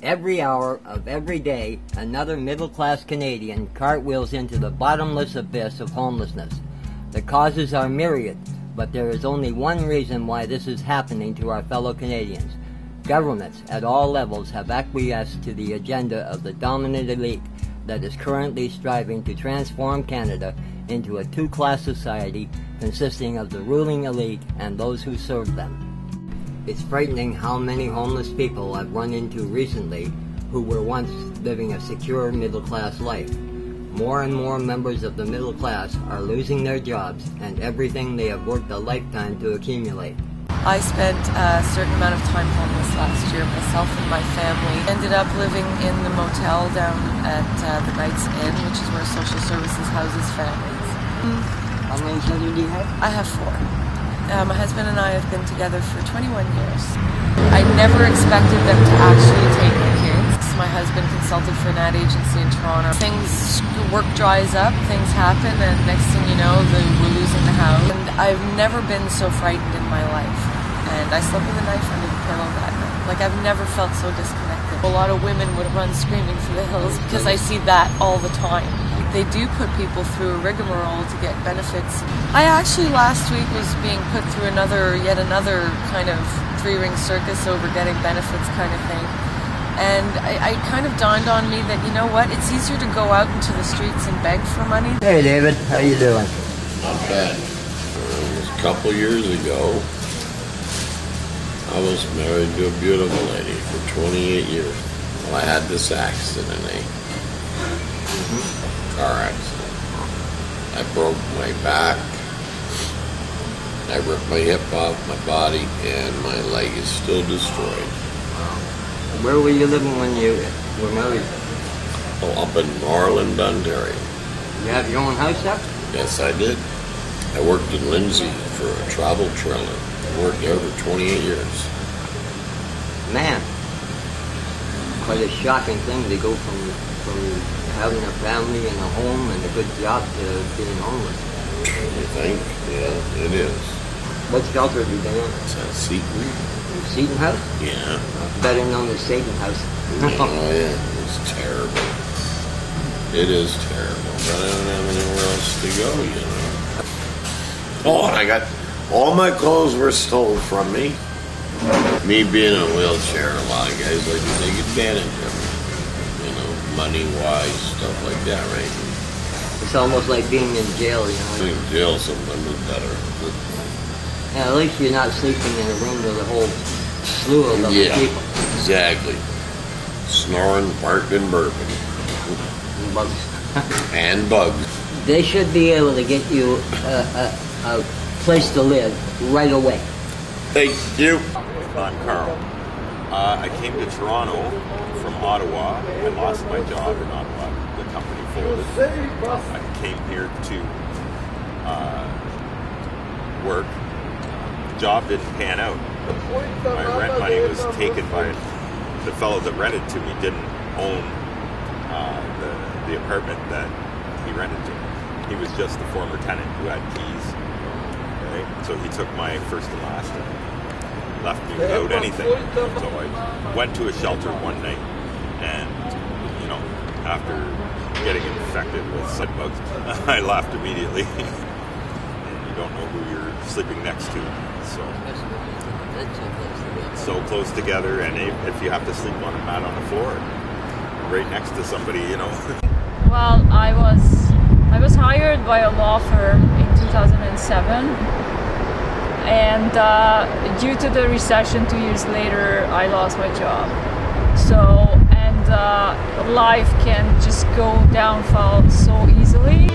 Every hour of every day, another middle-class Canadian cartwheels into the bottomless abyss of homelessness. The causes are myriad, but there is only one reason why this is happening to our fellow Canadians. Governments at all levels have acquiesced to the agenda of the dominant elite that is currently striving to transform Canada into a two-class society consisting of the ruling elite and those who serve them. It's frightening how many homeless people I've run into recently who were once living a secure middle-class life. More and more members of the middle class are losing their jobs and everything they have worked a lifetime to accumulate. I spent a certain amount of time homeless last year, myself and my family. Ended up living in the motel down at the Knights Inn, which is where social services houses families. How many children do you have? I have 4. My husband and I have been together for 21 years. I never expected them to actually take the kids. My husband consulted for an ad agency in Toronto. Work dries up, things happen, and next thing you know, we're losing the house. And I've never been so frightened in my life. And I slept with a knife under the pillow that night. Like, I've never felt so disconnected. A lot of women would run screaming for the hills because I see that all the time. They do put people through a rigmarole to get benefits. I actually last week was being put through yet another kind of 3-ring circus over getting benefits kind of thing. And I kind of dawned on me that, you know what, it's easier to go out into the streets and beg for money. Hey David, how you doing? Not bad. A couple years ago, I was married to a beautiful lady for 28 years. Well, I had this accident, car accident. I broke my back, I ripped my hip off my body, and my leg is still destroyed. Where were you living when you were married? Oh, up in Moreland, Ontario. You have your own house up? Yes, I did. I worked in Lindsay for a travel trailer. I worked there for 28 years. Man, quite a shocking thing to go from having a family and a home and a good job to being homeless. You think? Yeah, it is. What shelter have you been in? It's at Seton. Seton House? Yeah. Better known as Satan House. Oh yeah, it's terrible. It is terrible, but I don't have anywhere else to go, you know. Oh, and I got all my clothes were stolen from me. Me being in a wheelchair, a lot of guys like to take advantage of me. You know, money-wise, stuff like that, right? It's almost like being in jail, you know. Being in jail sometimes is better. Yeah, at least you're not sleeping in a room with a whole slew of other people. Exactly. Snoring, farting, burping. And bugs. And bugs. They should be able to get you a place to live right away. Thank you. I'm Carl. I came to Toronto from Ottawa. I lost my job in Ottawa. The company folded. I came here to work. The job didn't pan out. My rent money was taken by the fellow that rented to me. Didn't own the apartment that he rented to me. He was just the former tenant who had keys. Right? So he took my first and last and left me without anything. So I went to a shelter one night, and you know, after getting infected with bed bugs, I left immediately. You don't know who you're sleeping next to, so close together, and if you have to sleep on a mat on the floor, right next to somebody, you know. Well, I was hired by a law firm in 2007, and due to the recession 2 years later, I lost my job. Life can just go downfall so easily.